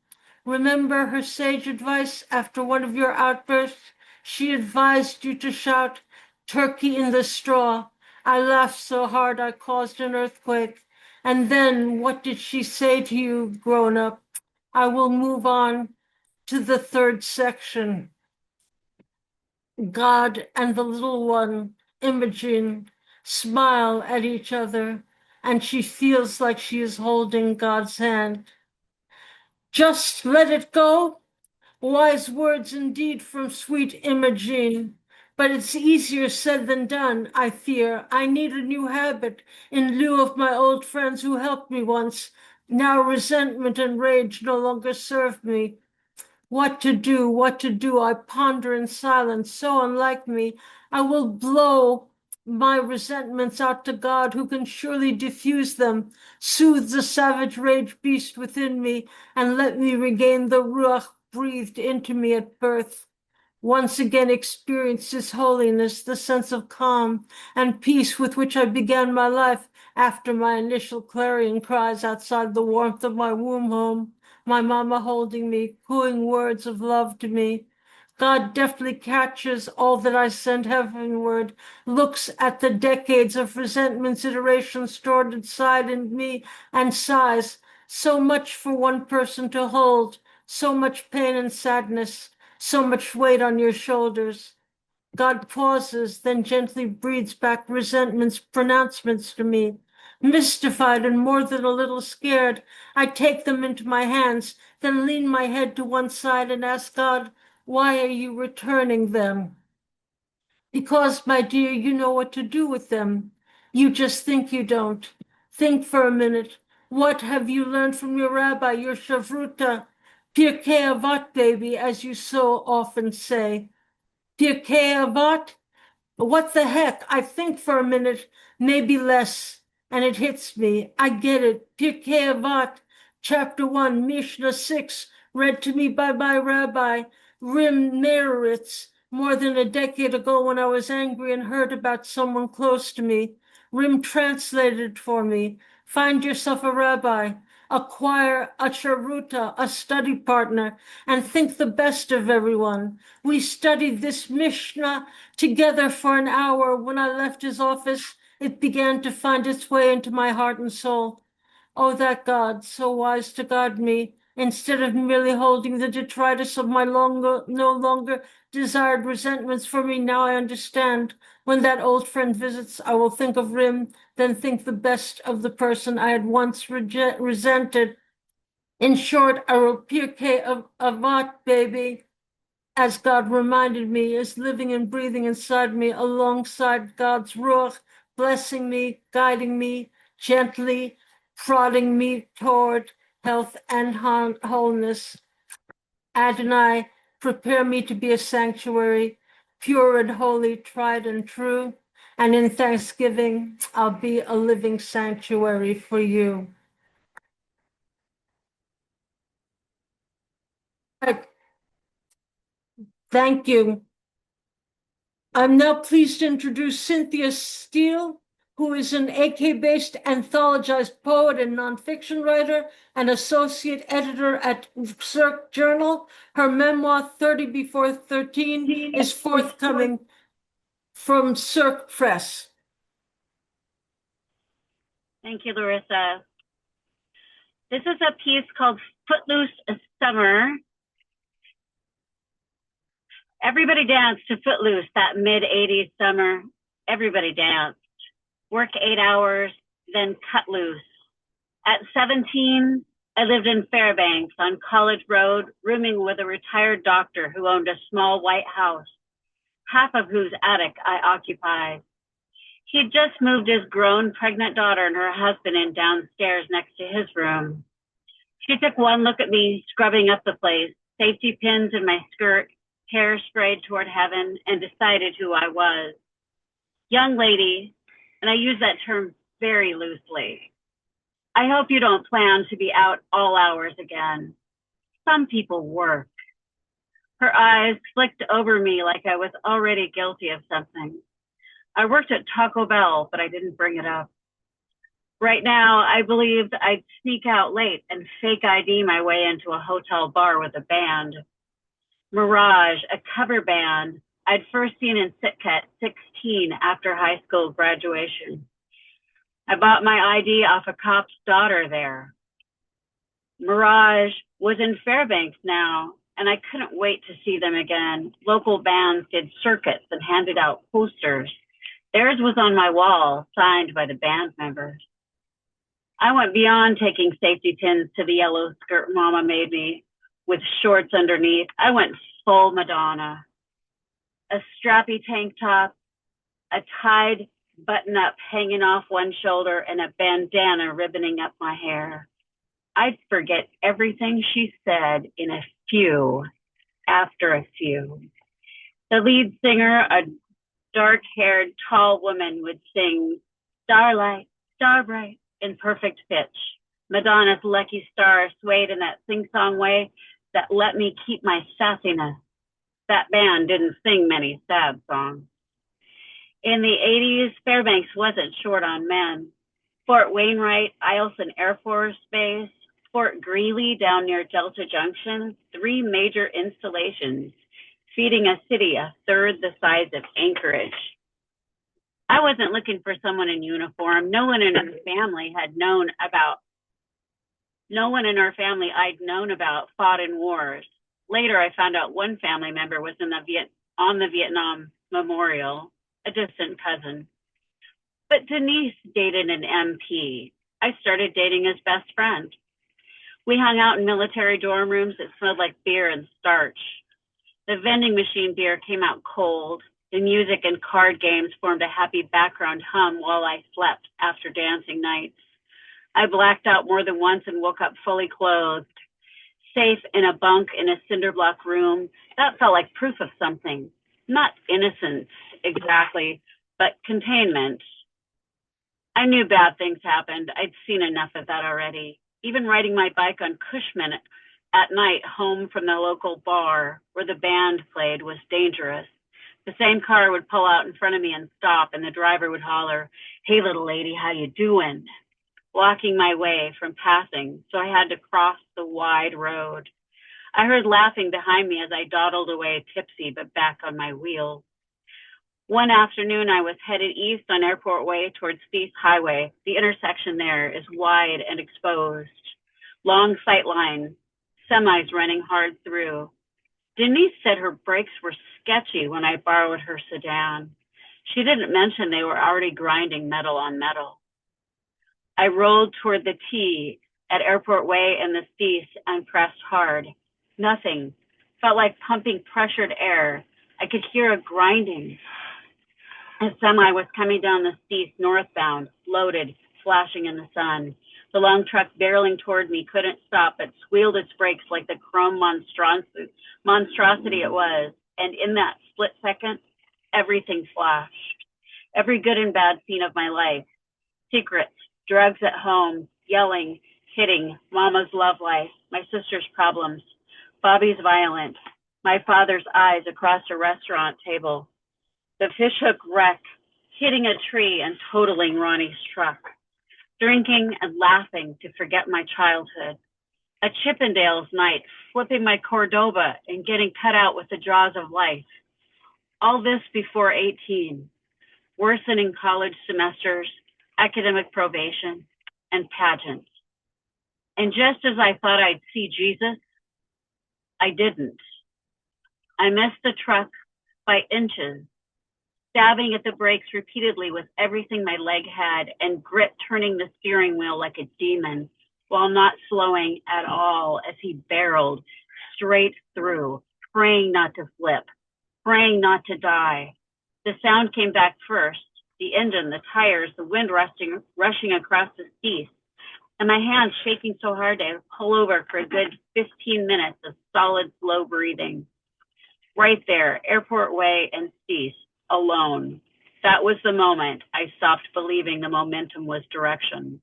Remember her sage advice after one of your outbursts? She advised you to shout, turkey in the straw. I laughed so hard I caused an earthquake. And then what did she say to you, grown up? I will move on to the third section. God and the little one, Imogen, smile at each other, and she feels like she is holding God's hand. Just let it go. Wise words indeed from sweet Imogen. But it's easier said than done, I fear. I need a new habit in lieu of my old friends who helped me once. Now resentment and rage no longer serve me. What to do, I ponder in silence, so unlike me. I will blow my resentments out to God, who can surely diffuse them, soothe the savage rage beast within me, and let me regain the Ruach breathed into me at birth. Once again experience His holiness, the sense of calm and peace with which I began my life after my initial clarion cries outside the warmth of my womb home, my mama holding me, cooing words of love to me. God deftly catches all that I send heavenward, looks at the decades of resentment's iteration stored inside in me, and sighs, so much for one person to hold, so much pain and sadness, so much weight on your shoulders. God pauses, then gently breathes back resentment's pronouncements to me. Mystified and more than a little scared, I take them into my hands, then lean my head to one side and ask God, why are you returning them? Because, my dear, you know what to do with them. You just think you don't. Think for a minute. What have you learned from your rabbi, your shavruta? Pirkei Avot, baby, as you so often say. Pirkei Avot? What the heck? I think for a minute, maybe less, and it hits me. I get it. Pirkei Avot, chapter 1, Mishnah 6, read to me by my rabbi, Rim Meritz, more than a decade ago when I was angry and hurt about someone close to me. Rim translated for me. Find yourself a rabbi, acquire a charuta, a study partner, and think the best of everyone. We studied this Mishnah together for an hour. When I left his office, it began to find its way into my heart and soul. Oh, that God, so wise to guide me, instead of merely holding the detritus of my no longer desired resentments for me, now I understand. When that old friend visits, I will think of Rim, then think the best of the person I had once resented. In short, I will Pirkei Avot, baby, as God reminded me, is living and breathing inside me alongside God's Ruach, blessing me, guiding me, gently prodding me toward health and wholeness. Adonai, prepare me to be a sanctuary, pure and holy, tried and true. And in thanksgiving, I'll be a living sanctuary for you. Thank you. I'm now pleased to introduce Cynthia Steele, who is an AK-based anthologized poet and nonfiction writer and associate editor at Cirque Journal. Her memoir, 30 Before 13, is forthcoming from Cirque Press. Thank you, Larissa. This is a piece called Footloose Summer. Everybody danced to Footloose that mid-'80s summer. Everybody danced. Work 8 hours, then cut loose. At 17, I lived in Fairbanks on College Road, rooming with a retired doctor who owned a small white house, half of whose attic I occupied. He'd just moved his grown pregnant daughter and her husband in downstairs next to his room. She took one look at me, scrubbing up the place, safety pins in my skirt, hair sprayed toward heaven, and decided who I was. Young lady, and I use that term very loosely. I hope you don't plan to be out all hours again. Some people work. Her eyes flicked over me like I was already guilty of something. I worked at Taco Bell, but I didn't bring it up. Right now, I believed I'd sneak out late and fake ID my way into a hotel bar with a band. Mirage, a cover band I'd first seen in Sitka at 16 after high school graduation. I bought my ID off a cop's daughter there. Mirage was in Fairbanks now, and I couldn't wait to see them again. Local bands did circuits and handed out posters. Theirs was on my wall, signed by the band members. I went beyond taking safety pins to the yellow skirt Mama made me with shorts underneath. I went full Madonna. A strappy tank top, a tied button-up hanging off one shoulder, and a bandana ribboning up my hair. I'd forget everything she said in a few, after a few. The lead singer, a dark-haired, tall woman, would sing Starlight, Starbright in perfect pitch. Madonna's Lucky Star swayed in that sing-song way that let me keep my sassiness. That band didn't sing many sad songs. In the 80s, Fairbanks wasn't short on men. Fort Wainwright, Eielson Air Force Base, Fort Greely down near Delta Junction, 3 major installations, feeding a city a third the size of Anchorage. I wasn't looking for someone in uniform. No one in our family I'd known about fought in wars. Later, I found out one family member was on the Vietnam Memorial, a distant cousin. But Denise dated an MP. I started dating his best friend. We hung out in military dorm rooms that smelled like beer and starch. The vending machine beer came out cold. The music and card games formed a happy background hum while I slept after dancing nights. I blacked out more than once and woke up fully clothed, safe in a bunk in a cinder block room. That felt like proof of something. Not innocence exactly, but containment. I knew bad things happened. I'd seen enough of that already. Even riding my bike on Cushman at night home from the local bar where the band played was dangerous. The same car would pull out in front of me and stop, and the driver would holler, "Hey, little lady, how you doing?" Blocking my way from passing, so I had to cross the wide road. I heard laughing behind me as I dawdled away tipsy but back on my wheel. One afternoon, I was headed east on Airport Way towards Thief Highway. The intersection there is wide and exposed. Long sight lines, semis running hard through. Denise said her brakes were sketchy when I borrowed her sedan. She didn't mention they were already grinding metal on metal. I rolled toward the T at Airport Way and the Thief and pressed hard. Nothing. Felt like pumping pressured air. I could hear a grinding. A semi was coming down the Thief northbound, loaded, flashing in the sun. The long truck barreling toward me couldn't stop, but squealed its brakes like the chrome monstrosity it was. And in that split second, everything flashed. Every good and bad scene of my life. Secrets, drugs at home, yelling, hitting, Mama's love life, my sister's problems, Bobby's violent, my father's eyes across a restaurant table, the fishhook wreck, hitting a tree and totaling Ronnie's truck, drinking and laughing to forget my childhood, a Chippendales night, flipping my Cordoba and getting cut out with the jaws of life. All this before 18, worsening college semesters, academic probation, and pageants. And just as I thought I'd see Jesus, I didn't. I missed the truck by inches, stabbing at the brakes repeatedly with everything my leg had and grit turning the steering wheel like a demon while not slowing at all as he barreled straight through, praying not to flip, praying not to die. The sound came back first, the engine, the tires, the wind rushing across the cease, and my hands shaking so hard I pull over for a good 15 minutes of solid, slow breathing. Right there, Airport Way and cease, alone. That was the moment I stopped believing the momentum was direction.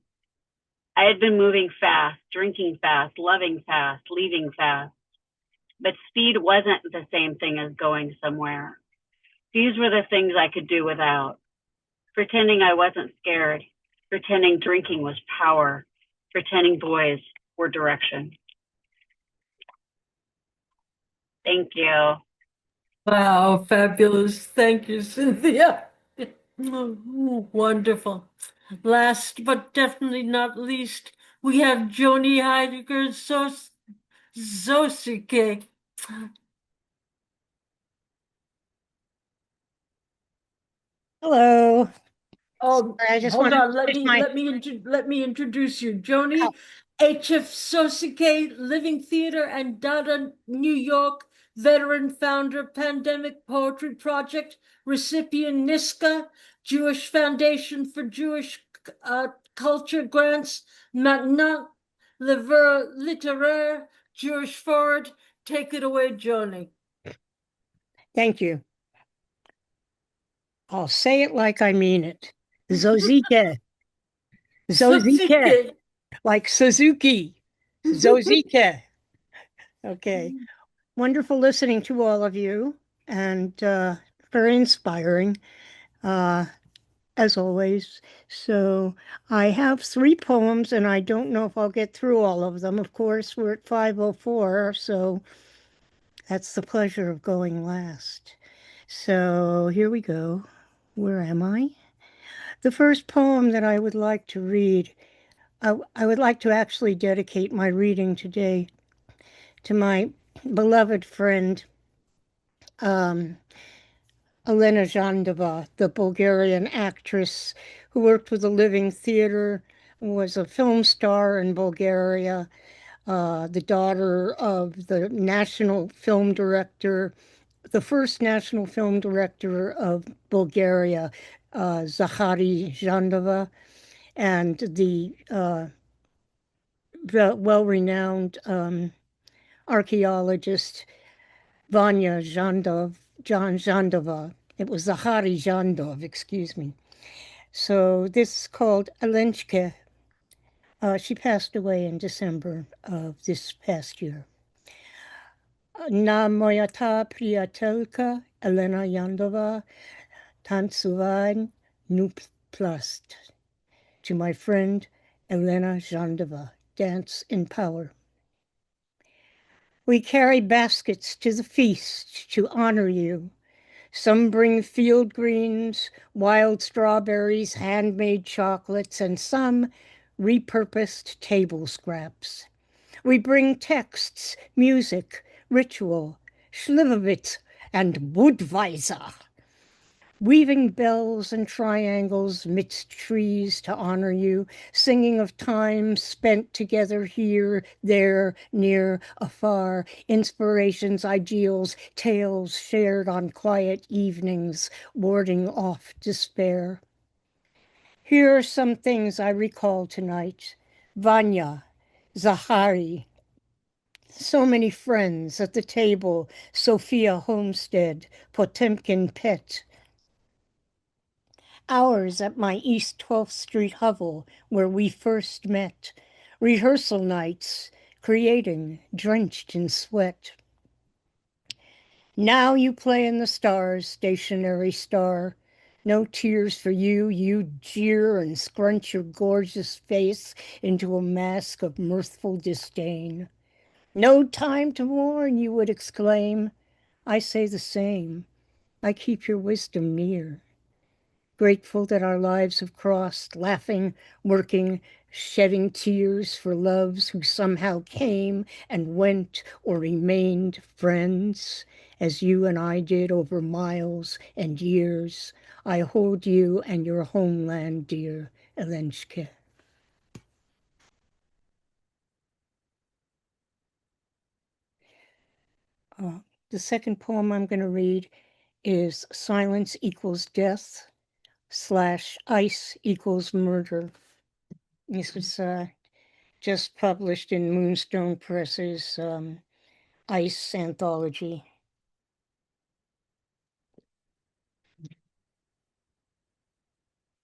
I had been moving fast, drinking fast, loving fast, leaving fast. But speed wasn't the same thing as going somewhere. These were the things I could do without. Pretending I wasn't scared, pretending drinking was power, pretending boys were direction. Thank you. Wow, fabulous. Thank you, Cynthia. Wonderful. Last but definitely not least, we have Joanie Heidegger Zosike. Hello. Oh, Sorry, I just hold want to on. finish my. Let me introduce you, Joanie. H.F. Zosike, Living Theater and Dada, New York, veteran founder, Pandemic Poetry Project, recipient NISCA, Jewish Foundation for Jewish Culture Grants, Maintenant, Lever Littéraire, Jewish Forward. Take it away, Joanie. Thank you. I'll say it like I mean it. Zosike. Zosike. Like Suzuki. Zosike. Okay. Wonderful listening to all of you and very inspiring, as always. So I have 3 poems and I don't know if I'll get through all of them. Of course, we're at 5:04, so that's the pleasure of going last. So here we go. Where am I? The first poem that I would like to read, I would like to actually dedicate my reading today to my beloved friend, Elena Zhandova, the Bulgarian actress who worked with the Living Theater, was a film star in Bulgaria, the daughter of the national film director, the first national film director of Bulgaria, Zachary Zhandova, and the well-renowned archaeologist John Zhandova. It was Zachary Zhandov, excuse me. So this is called Alenchke. She passed away in December of this past year. Na moja ta prijateljka Elena Zhandova tancovan nuplast. To my friend Elena Zhandova, dance in power. We carry baskets to the feast to honor you. Some bring field greens, wild strawberries, handmade chocolates, and some repurposed table scraps. We bring texts, music, ritual, Schlivovitz, and Budweiser. Weaving bells and triangles midst trees to honor you, singing of time spent together here, there, near, afar, inspirations, ideals, tales shared on quiet evenings, warding off despair. Here are some things I recall tonight. Vanya, Zachary, so many friends at the table, Sophia Homestead, Potemkin Pet, hours at my East 12th Street hovel where we first met, rehearsal nights, creating, drenched in sweat. Now you play in the stars, stationary star. No tears for you. You jeer and scrunch your gorgeous face into a mask of mirthful disdain. No time to mourn, you would exclaim. I say the same. I keep your wisdom near. Grateful that our lives have crossed, laughing, working, shedding tears for loves who somehow came and went or remained friends, as you and I did over miles and years. I hold you and your homeland dear, Elenchke. The second poem I'm going to read is Silence Equals Death / Ice Equals Murder. This was just published in Moonstone Press's Ice anthology.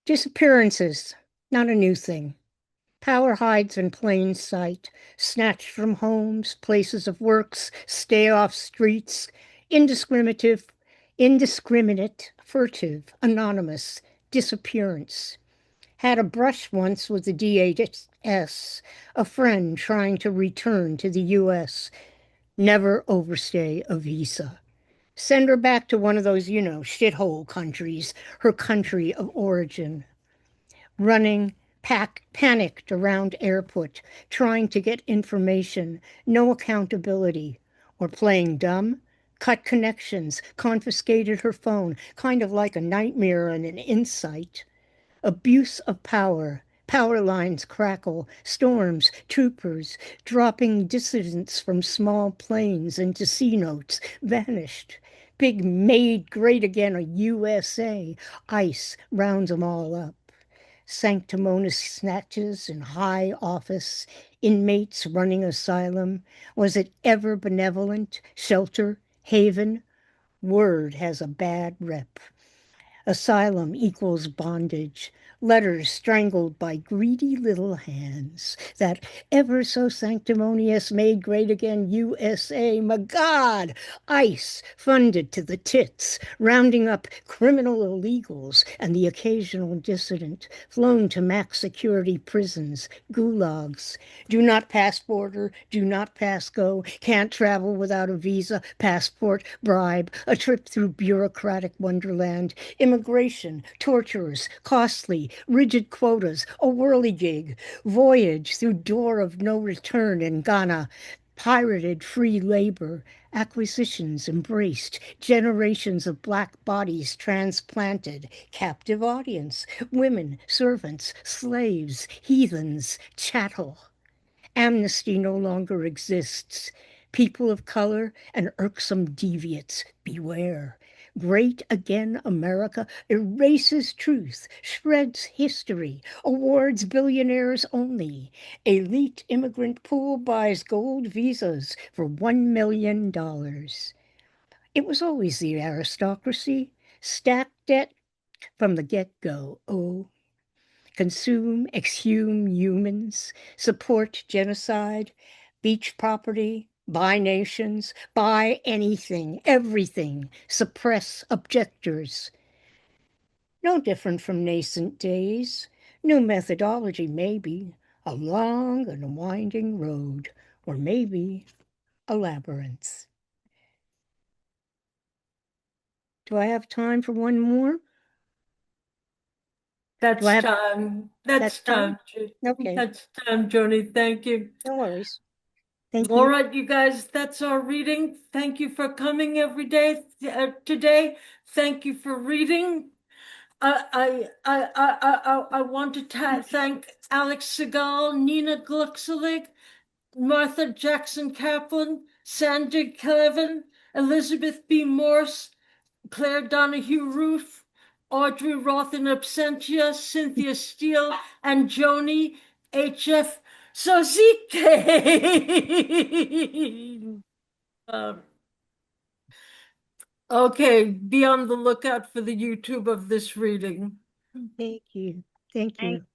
Disappearances, not a new thing. Power hides in plain sight, snatched from homes, places of works, stay off streets, indiscriminate, furtive, anonymous, disappearance. Had a brush once with the DHS, a friend trying to return to the US. Never overstay a visa. Send her back to one of those, shithole countries, her country of origin. Running, panicked around airport, trying to get information, no accountability. Or playing dumb, cut connections, confiscated her phone, kind of like a nightmare and an insight. Abuse of power. Power lines crackle, storms, troopers, dropping dissidents from small planes into C notes, vanished. Big made great again a USA. ICE rounds them all up. Sanctimonious snatches in high office, inmates running asylum. Was it ever benevolent? Shelter? Haven? Word has a bad rep. Asylum equals bondage. Letters strangled by greedy little hands. That ever so sanctimonious made great again USA. My God! ICE funded to the tits, rounding up criminal illegals and the occasional dissident, flown to max security prisons, gulags. Do not pass border, do not pass go, can't travel without a visa, passport, bribe, a trip through bureaucratic wonderland, immigration, torturers, costly, rigid quotas, a whirligig, voyage through door of no return in Ghana, pirated free labor, acquisitions embraced, generations of black bodies transplanted, captive audience, women, servants, slaves, heathens, chattel. Amnesty no longer exists. People of color and irksome deviates, beware. Great again America erases truth, shreds history, awards billionaires only. Elite immigrant pool buys gold visas for $1 million. It was always the aristocracy, stacked debt from the get-go. Oh, consume, exhume humans, support genocide, beach property, buy nations, buy anything, everything, suppress objectors. No different from nascent days. New methodology, maybe, a long and winding road, or maybe a labyrinth. Do I have time for one more? That's have- time. That's time? Okay, That's time, Joanie. Thank you. no worries. Thank All you. right, you guys, that's our reading. Thank you for coming every day today. Thank you for reading. I want to thank Alex Cigale, Nina Glueckselig, Martha Jackson Kaplan, Sandra Kleven, Elisabeth B. Morse, Claire Donahue Roth, Audrey Roth in absentia, Cynthia Steele, and Joanie H.F. Zosike. Okay, be on the lookout for the YouTube of this reading. Thank you. Thank you.